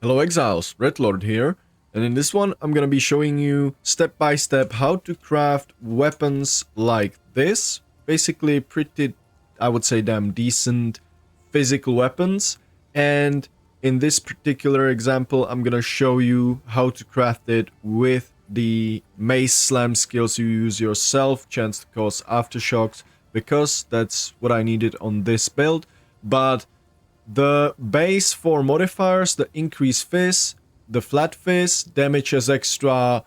Hello Exiles, Red Lord here, and in this one I'm gonna be showing you step by step how to craft weapons like this. Basically pretty, I would say, damn decent physical weapons, and in this particular example I'm gonna show you how to craft it with the Mace slam skills you use yourself, chance to cause aftershocks, because that's what I needed on this build. But the base for modifiers, the increased Phys, the flat Phys, damage as extra,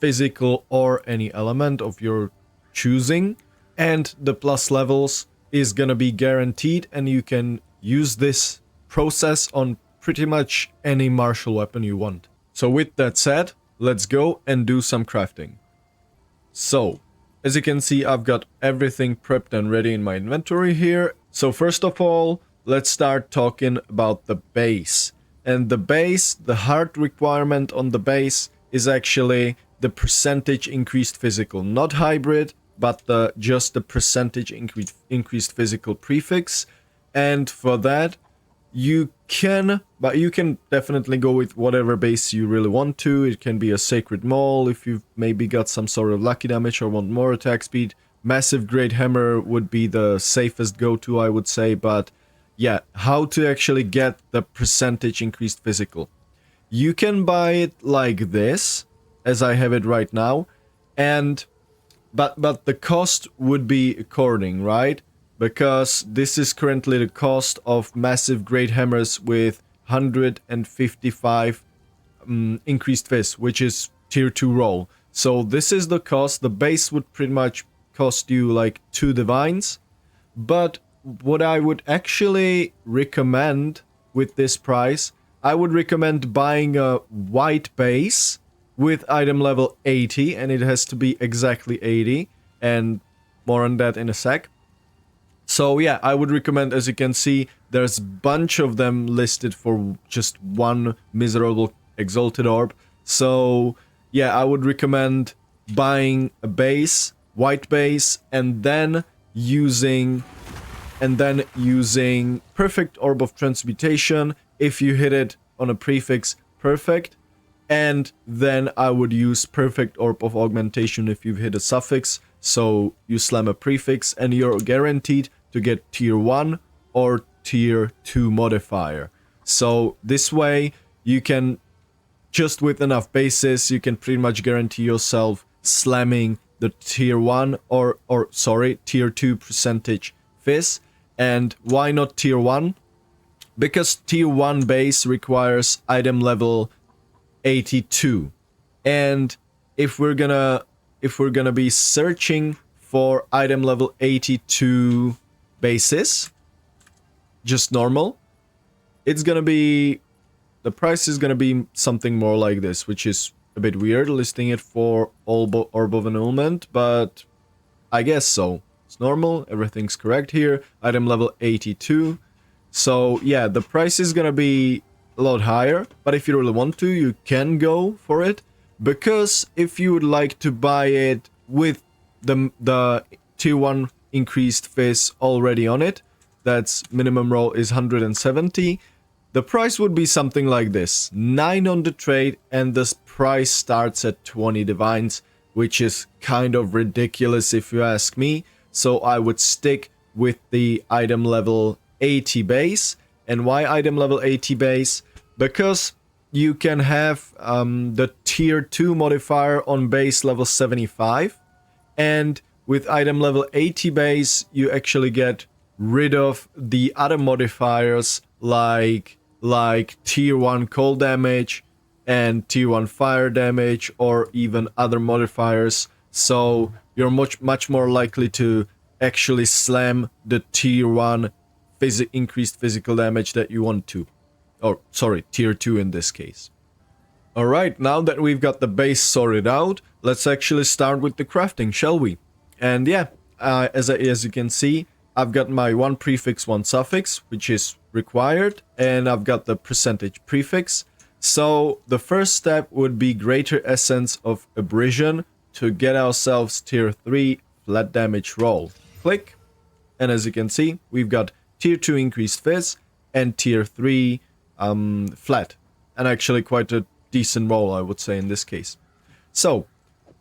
physical or any element of your choosing, and the plus levels is gonna be guaranteed, and you can use this process on pretty much any martial weapon you want. So with that said, let's go and do some crafting. So, as you can see, I've got everything prepped and ready in my inventory here. So first of all, let's start talking about the base. And the base, the hard requirement on the base is actually the percentage increased physical. Not hybrid, but just the percentage increased physical prefix. And for that, you can definitely go with whatever base you really want to. It can be a Sacred Maul if you've maybe got some sort of lucky damage or want more attack speed. Massive Great Hammer would be the safest go-to, I would say, but yeah, how to actually get the percentage increased physical. You can buy it like this, as I have it right now, and but the cost would be according, right? Because this is currently the cost of massive great hammers with 155 increased Phys, which is tier 2 roll. So this is the cost. The base would pretty much cost you like 2 divines, but what I would actually recommend with this price, I would recommend buying a white base with item level 80, and it has to be exactly 80, and more on that in a sec. So yeah, I would recommend, as you can see, there's a bunch of them listed for just one miserable exalted orb. So yeah, I would recommend buying a base, white base, and then using perfect orb of transmutation if you hit it on a prefix perfect, and then I would use perfect orb of augmentation if you've hit a suffix. So you slam a prefix and you're guaranteed to get tier 1 or tier 2 modifier. So this way you can, just with enough bases, you can pretty much guarantee yourself slamming the tier 1 or tier 2 percentage Phys. And why not tier 1? Because tier 1 base requires item level 82. And if we're gonna be searching for item level 82 bases, just normal, it's gonna be, the price is gonna be something more like this, which is a bit weird listing it for Orb of Annulment, but I guess so. It's normal, everything's correct here. Item level 82. So yeah, the price is gonna be a lot higher, but if you really want to, you can go for it. Because if you would like to buy it with the tier 1 increased Phys already on it, that's minimum roll is 170, the price would be something like this. 9 on the trade, and this price starts at 20 divines, which is kind of ridiculous if you ask me. So I would stick with the item level 80 base. And why item level 80 base? Because you can have the tier 2 modifier on base level 75. And with item level 80 base, you actually get rid of the other modifiers like tier 1 cold damage and tier 1 fire damage, or even other modifiers. So you're much more likely to actually slam the tier 1 increased physical damage that you want to. Or sorry, tier 2 in this case. Alright, now that we've got the base sorted out, let's actually start with the crafting, shall we? And yeah, as you can see, I've got my 1 prefix, 1 suffix, which is required, and I've got the percentage prefix. So the first step would be Greater Essence of Abrasion to get ourselves tier 3 flat damage roll. Click, and as you can see, we've got tier 2 increased Phys and tier 3 flat. and actually quite a decent roll, I would say, in this case. So,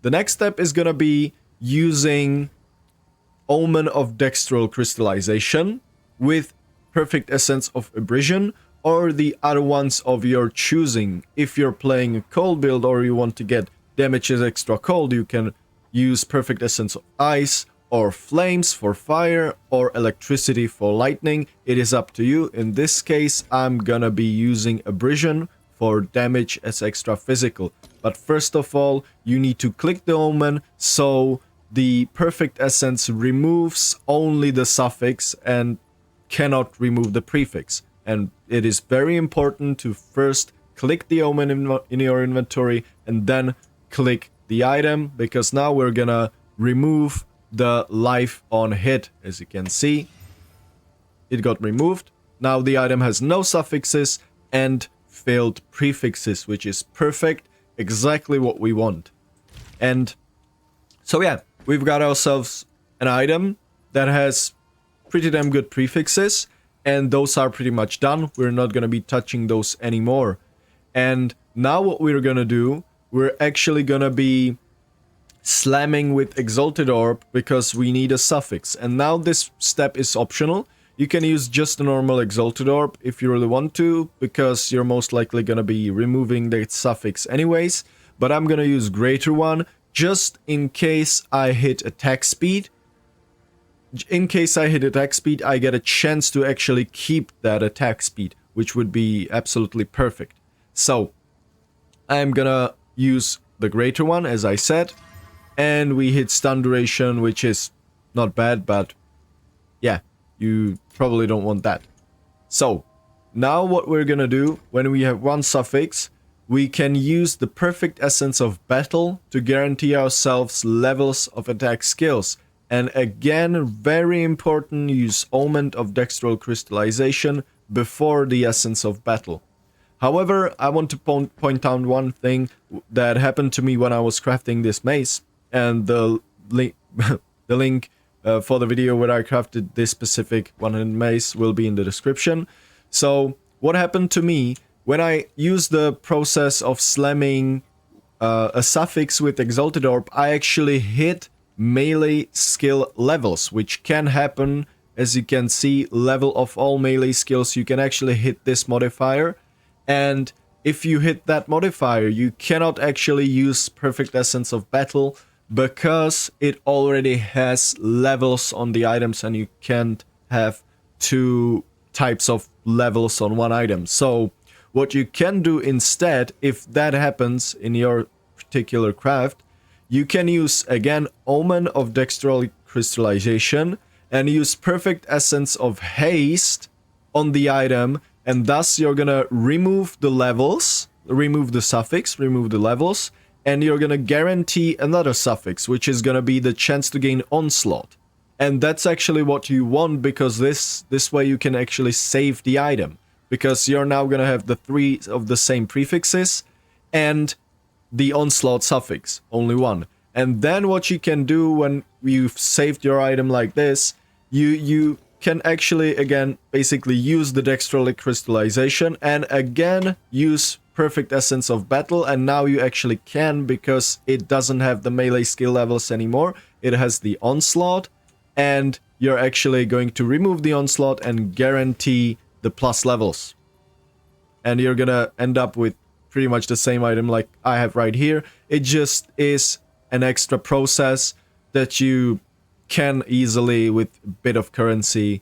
the next step is gonna be using Omen of Dextral Crystallization with Perfect Essence of Abrasion, or the other ones of your choosing. If you're playing a cold build or you want to get damages extra cold, you can use Perfect Essence of Ice, or Flames for fire, or Electricity for lightning. It is up to you. In this case, I'm gonna be using Abrasion for damage as extra physical. But first of all, you need to click the Omen, so the Perfect Essence removes only the suffix and cannot remove the prefix. And it is very important to first click the Omen in your inventory and then click the item, because now we're gonna remove the life on hit. As you can see, it got removed. Now the item has no suffixes and failed prefixes, which is perfect, exactly what we want. And so yeah, we've got ourselves an item that has pretty damn good prefixes, and those are pretty much done. We're not gonna be touching those anymore. And now what we're gonna do, we're actually gonna be slamming with Exalted Orb, because we need a suffix. And now this step is optional. You can use just a normal Exalted Orb if you really want to, because you're most likely gonna be removing the suffix anyways. But I'm gonna use Greater One, just in case I hit attack speed. In case I hit attack speed, I get a chance to actually keep that attack speed, which would be absolutely perfect. So, I'm gonna use the Greater One, as I said. And we hit stun duration, which is not bad, but yeah, you probably don't want that. So, now what we're gonna do, when we have one suffix, we can use the Perfect Essence of Battle to guarantee ourselves levels of attack skills. And again, very important, use Omen of Dextral Crystallization before the Essence of Battle. However, I want to point out one thing that happened to me when I was crafting this mace. And the link for the video where I crafted this specific one-handed mace will be in the description. So, what happened to me when I used the process of slamming a suffix with Exalted Orb, I actually hit melee skill levels, which can happen. As you can see, level of all melee skills, you can actually hit this modifier. And if you hit that modifier, you cannot actually use Perfect Essence of Battle, because it already has levels on the items, and you can't have two types of levels on one item. So what you can do instead, if that happens in your particular craft, you can use again Omen of Dextral Crystallization and use Perfect Essence of Haste on the item, and thus you're gonna remove the levels, remove the suffix, remove the levels, and you're gonna guarantee another suffix, which is gonna be the chance to gain Onslaught. And that's actually what you want, because this way you can actually save the item, because you're now gonna have the 3 of the same prefixes and the Onslaught suffix, only one. And then what you can do when you've saved your item like this, you can actually again basically use the Dextral Crystallization and again use Perfect Essence of Battle, and now you actually can, because it doesn't have the melee skill levels anymore. It has the Onslaught, and you're actually going to remove the Onslaught and guarantee the plus levels. And you're gonna end up with pretty much the same item like I have right here. It just is an extra process that you can easily, with a bit of currency,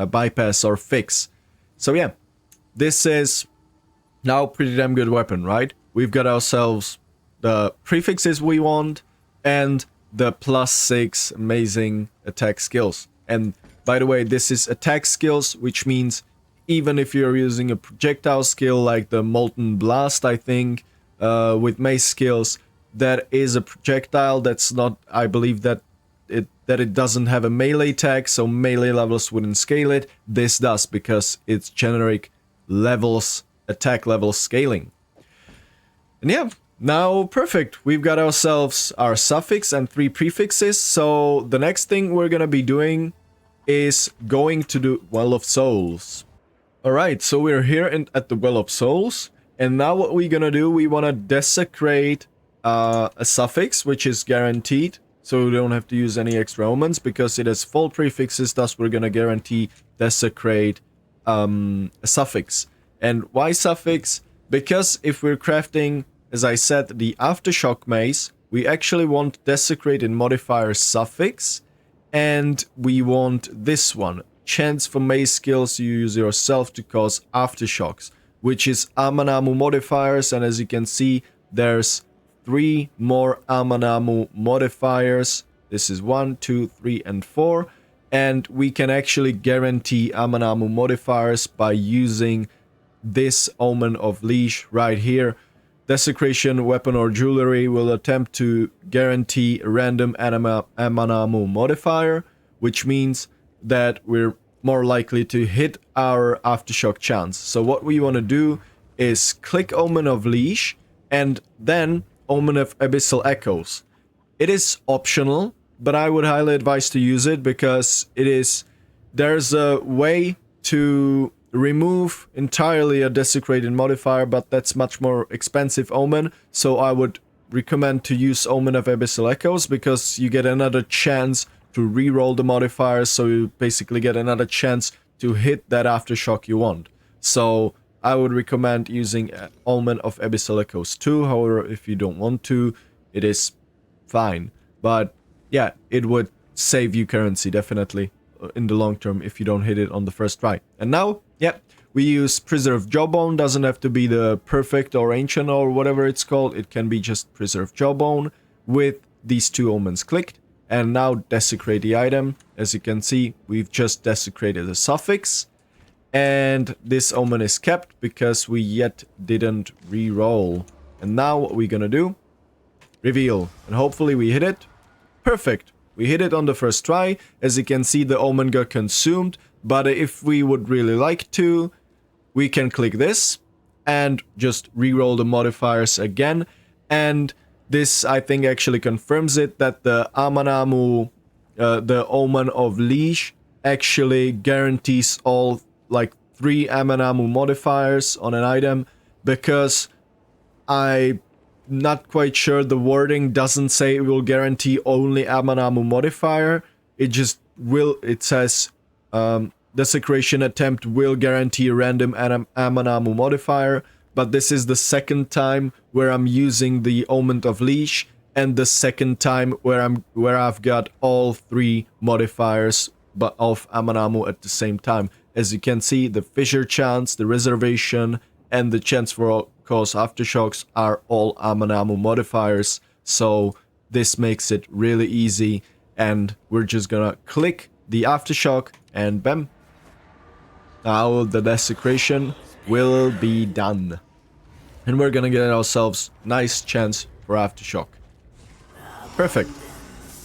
bypass or fix. So yeah, this is now pretty damn good weapon, right? We've got ourselves the prefixes we want and the +6 amazing attack skills. And by the way, this is attack skills, which means even if you're using a projectile skill like the Molten Blast, I think, with Mace skills, that is a projectile. That's not, I believe that it doesn't have a melee attack, so melee levels wouldn't scale it. This does, because it's generic levels, attack level scaling. And yeah, now perfect. We've got ourselves our suffix and 3 prefixes. So the next thing we're gonna be doing is going to do Well of Souls. Alright, so we're here at the Well of Souls, and now what we're gonna do, we wanna desecrate a suffix, which is guaranteed, so we don't have to use any extra omens, because it has full prefixes, thus we're gonna guarantee desecrate a suffix. And why suffix? Because if we're crafting, as I said, the Aftershock Mace, we actually want desecrate in modifier suffix, and we want this one. Chance for Mace skills you use yourself to cause aftershocks, which is Amanamu modifiers, and as you can see, there's 3 more Amanamu modifiers. This is 1, 2, 3, and 4, and we can actually guarantee Amanamu modifiers by using this Omen of Leash right here. Desecration, weapon, or jewelry will attempt to guarantee a random Amanamu modifier, which means that we're more likely to hit our Aftershock chance. So what we want to do is click Omen of Leash and then Omen of Abyssal Echoes. It is optional, but I would highly advise to use it because there's a way to remove entirely a desecrated modifier, but that's much more expensive Omen, so I would recommend to use Omen of Abyssal Echoes because you get another chance to reroll the modifiers, so you basically get another chance to hit that Aftershock you want. So I would recommend using Omen of Abyssal Echoes too. However, if you don't want to, it is fine. But yeah, it would save you currency definitely in the long term if you don't hit it on the first try. And now, yeah, we use Preserved Jawbone. Doesn't have to be the perfect or ancient or whatever it's called. It can be just Preserved Jawbone with these 2 omens clicked. And now desecrate the item. As you can see, we've just desecrated a suffix. And this omen is kept because we yet didn't re-roll. And now what we're gonna do? Reveal. And hopefully we hit it. Perfect. We hit it on the first try. As you can see, the omen got consumed. But if we would really like to, we can click this and just re-roll the modifiers again. And this, I think, actually confirms it, that the Amanamu, the Omen of Leash, actually guarantees all, like, 3 Amanamu modifiers on an item, because I'm not quite sure the wording doesn't say it will guarantee only Amanamu modifier. It just will, it says, Desecration attempt will guarantee a random Amanamu modifier. But this is the second time where I'm using the Omen of Leash, and the second time where I've got all 3 modifiers but of Amanamu at the same time. As you can see, the Fissure chance, the Reservation, and the chance for cause Aftershocks are all Amanamu modifiers. So this makes it really easy, and we're just gonna click the Aftershock and bam. Now the Desecration will be done. And we're gonna get ourselves nice chance for Aftershock. Perfect.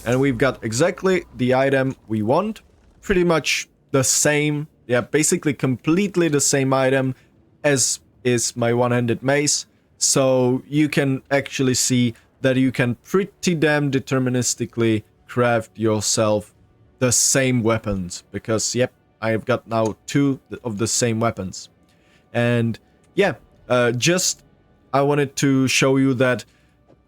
And we've got exactly the item we want. Pretty much the same, yeah, basically completely the same item as is my one-handed mace. So you can actually see that you can pretty damn deterministically craft yourself the same weapons. Because, yep, I've got now 2 of the same weapons. And yeah, I wanted to show you that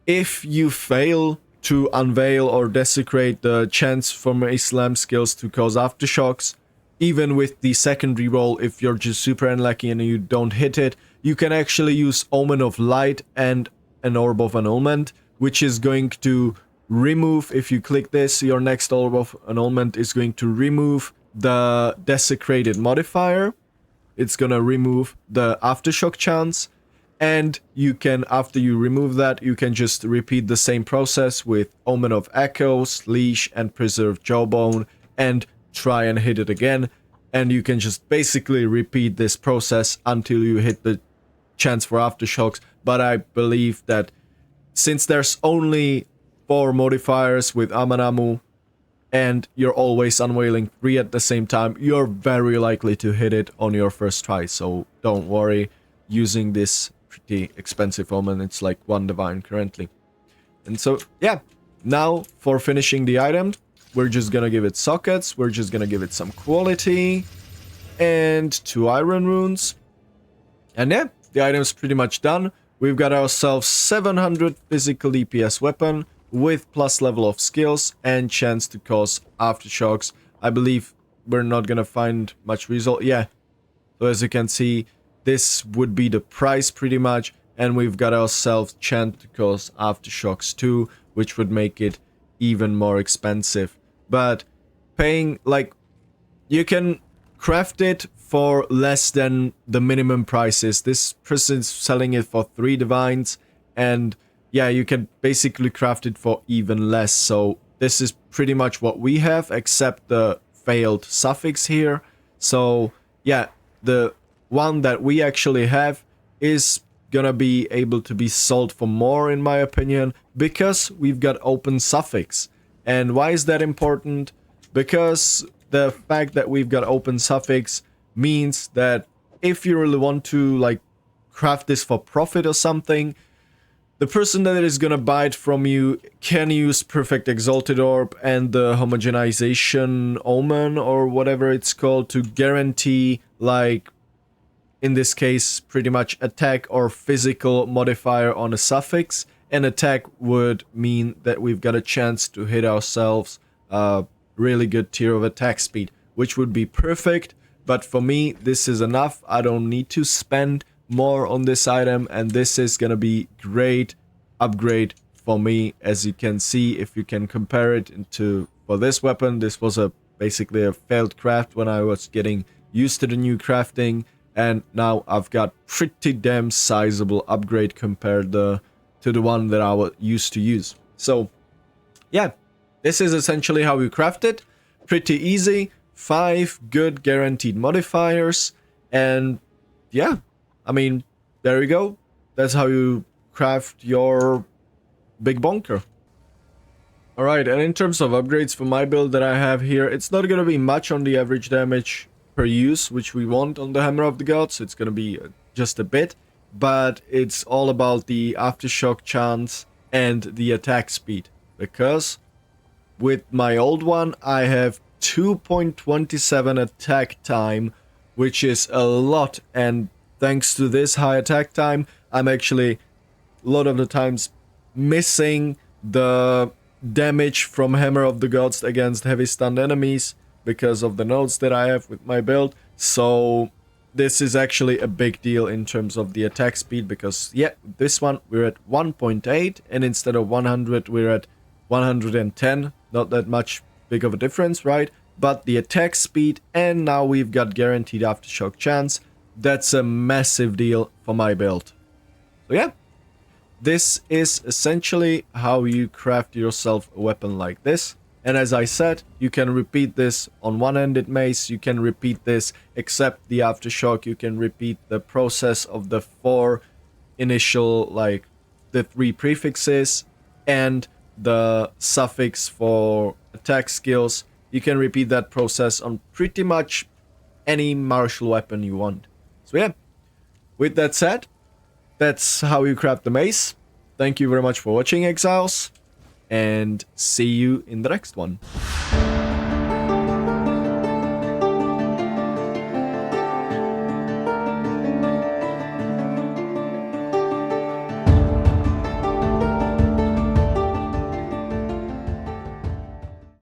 if you fail to unveil or desecrate the chance for Mace Slam skills to cause aftershocks, even with the secondary roll, if you're just super unlucky and you don't hit it, you can actually use Omen of Light and an Orb of Annulment, which is going to remove, if you click this, your next Orb of Annulment is going to remove the desecrated modifier. It's gonna remove the Aftershock chance, and you can, after you remove that, you can just repeat the same process with Omen of Echoes, Leash, and Preserved Jawbone, and try and hit it again. And you can just basically repeat this process until you hit the chance for Aftershocks. But I believe that since there's only 4 modifiers with Amanamu, and you're always unveiling 3 at the same time, you're very likely to hit it on your first try. So don't worry using this pretty expensive omen. It's like 1 divine currently. And so, yeah, now for finishing the item, we're just gonna give it sockets, we're just gonna give it some quality, and 2 iron runes. And yeah, the item's pretty much done. We've got ourselves 700 physical DPS weapon with plus level of skills and chance to cause aftershocks. I believe we're not gonna find much result. Yeah, so as you can see, this would be the price pretty much, and we've got ourselves chance to cause aftershocks too, which would make it even more expensive. But paying, like, you can craft it for less than the minimum prices. This person's selling it for 3 divines, and yeah, you can basically craft it for even less. So this is pretty much what we have, except the failed suffix here. So yeah, the one that we actually have is gonna be able to be sold for more, in my opinion, because we've got open suffix. And why is that important? Because the fact that we've got open suffix means that if you really want to, like, craft this for profit or something, the person that is gonna buy it from you can use Perfect Exalted Orb and the Homogenization Omen, or whatever it's called, to guarantee, like, in this case, pretty much attack or physical modifier on a suffix. And attack would mean that we've got a chance to hit ourselves a really good tier of attack speed, which would be perfect. But for me, this is enough. I don't need to spend more on this item, and this is gonna be great upgrade for me. As you can see, if you can compare it into, for this weapon, this was basically a failed craft when I was getting used to the new crafting, and now I've got pretty damn sizable upgrade compared to the one that I used to use. So yeah, this is essentially how you craft it. Pretty easy. 5 good guaranteed modifiers, and yeah, I mean, there you go. That's how you craft your big bonker. Alright, and in terms of upgrades for my build that I have here, it's not gonna be much on the average damage per use, which we want on the Hammer of the Gods. It's gonna be just a bit, but it's all about the Aftershock chance and the attack speed, because with my old one I have 2.27 attack time, which is a lot, and thanks to this high attack time, I'm actually a lot of the times missing the damage from Hammer of the Gods against heavy stunned enemies because of the nodes that I have with my build. So this is actually a big deal in terms of the attack speed, because yeah, this one we're at 1.8, and instead of 100 we're at 110. Not that much big of a difference, right? But the attack speed, and now we've got guaranteed aftershock chance. That's a massive deal for my build. So yeah, this is essentially how you craft yourself a weapon like this. And as I said, you can repeat this on one-handed mace, you can repeat this, except the aftershock, you can repeat the process of the 4 initial, like the 3 prefixes and the suffix for attack skills. You can repeat that process on pretty much any martial weapon you want. So yeah, with that said, that's how you craft the mace. Thank you very much for watching, Exiles, and see you in the next one.